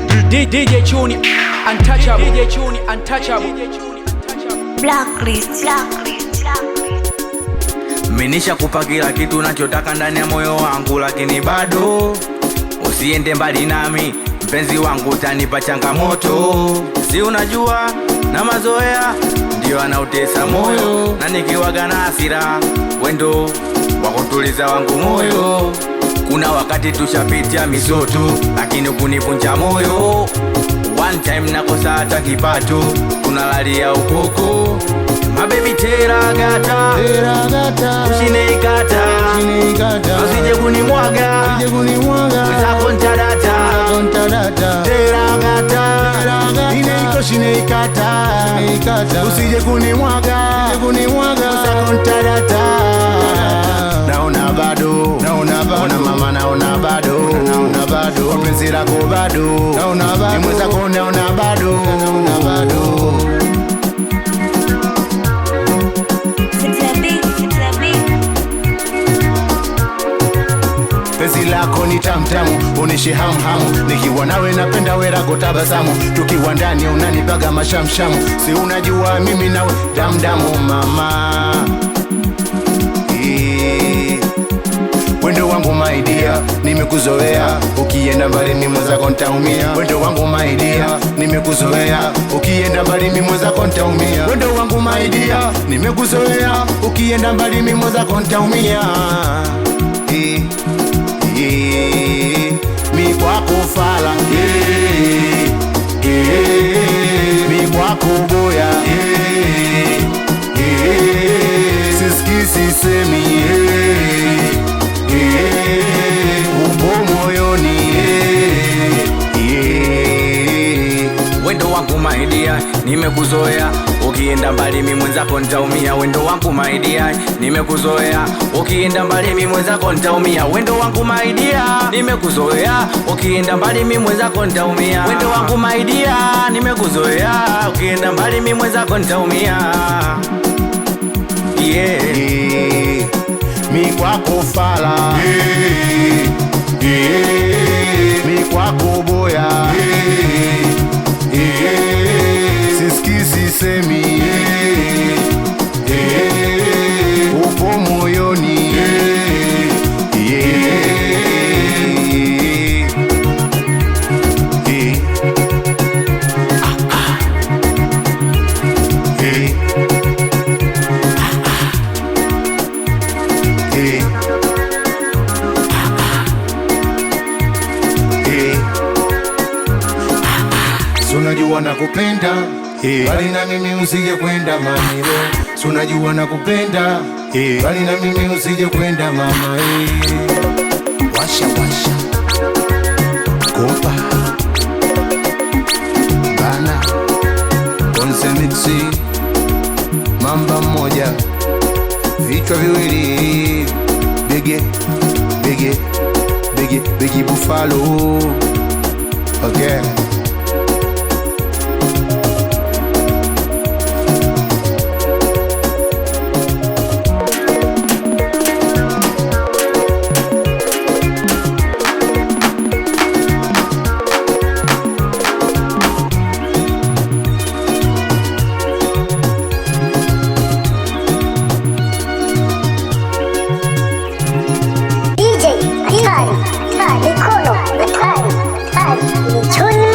DJ Chuni untouchable. DJ Chuni untouchable. Blacklist. Menisha kupa kila kitu nachotaka ndani ya moyo wangu, lakini bado usiende mbali nami mpenzi wangu, utanipa changamoto. Si unajua na mazoea ndio anautesa moyo, na nikiwaga na hasira wendo wakutuliza wangu moyo. Kuna wakati tushapitia misoto, lakini kunivunja moyo. One time nakosa hata kipato, tunalalia ukoko. Mabebi tera gata ushineikata, usije kunimwaga wezako ntadata. Tera gata ineiko shineikata, usije kunimwaga wezako ntadata. Naona bado, ona mama naona bado, wapenzi lako bado, ni mwenzako naona bado. Penzi lako ni tamtamu, unishe hamu, nikiwa nawe napenda werago tabasamu, tukiwa ndani unanipaga mashamshamu, si unajua mimi nawe damdamu mama. Wendo wangu my dear, nimekuzoea, ukienda mbali mimi mwenzako nitaumia. Wendo wangu my dear, nimekuzoea, ukienda mbali mimi mwenzako nitaumia. Wendo wangu my dear, nimekuzoea, ukienda mbali mimi mwenzako nitaumia. Mi kwako fala, mi kwako boya, siski sisemi, upo moyoni. Wendo wangu my dear, nimekuzoea, ukienda mbali mimi mwenzako nitaumia. Wendo wangu my dear, nimekuzoea, ukienda mbali mimi mwenzako nitaumia. Wendo wangu my dear, nimekuzoea, ukienda mbali mimi mwenzako nitaumia. Wendo wangu my dear, nimekuzoea, ukienda mbali mimi mwenzako nitaumia. Mi kwako fala, mi kwako boya, siski sisemi, upo moyoni. Sunajua nakupenda, bali na mimi usije kwenda manilo. Sunajua nakupenda, bali na mimi usije kwenda mama. Washa kompa bana konsemiksi, mamba mmoja vichwa viwili, bigi buffalo. Okay. DJ Hatari, Mikono Hatari, Chuni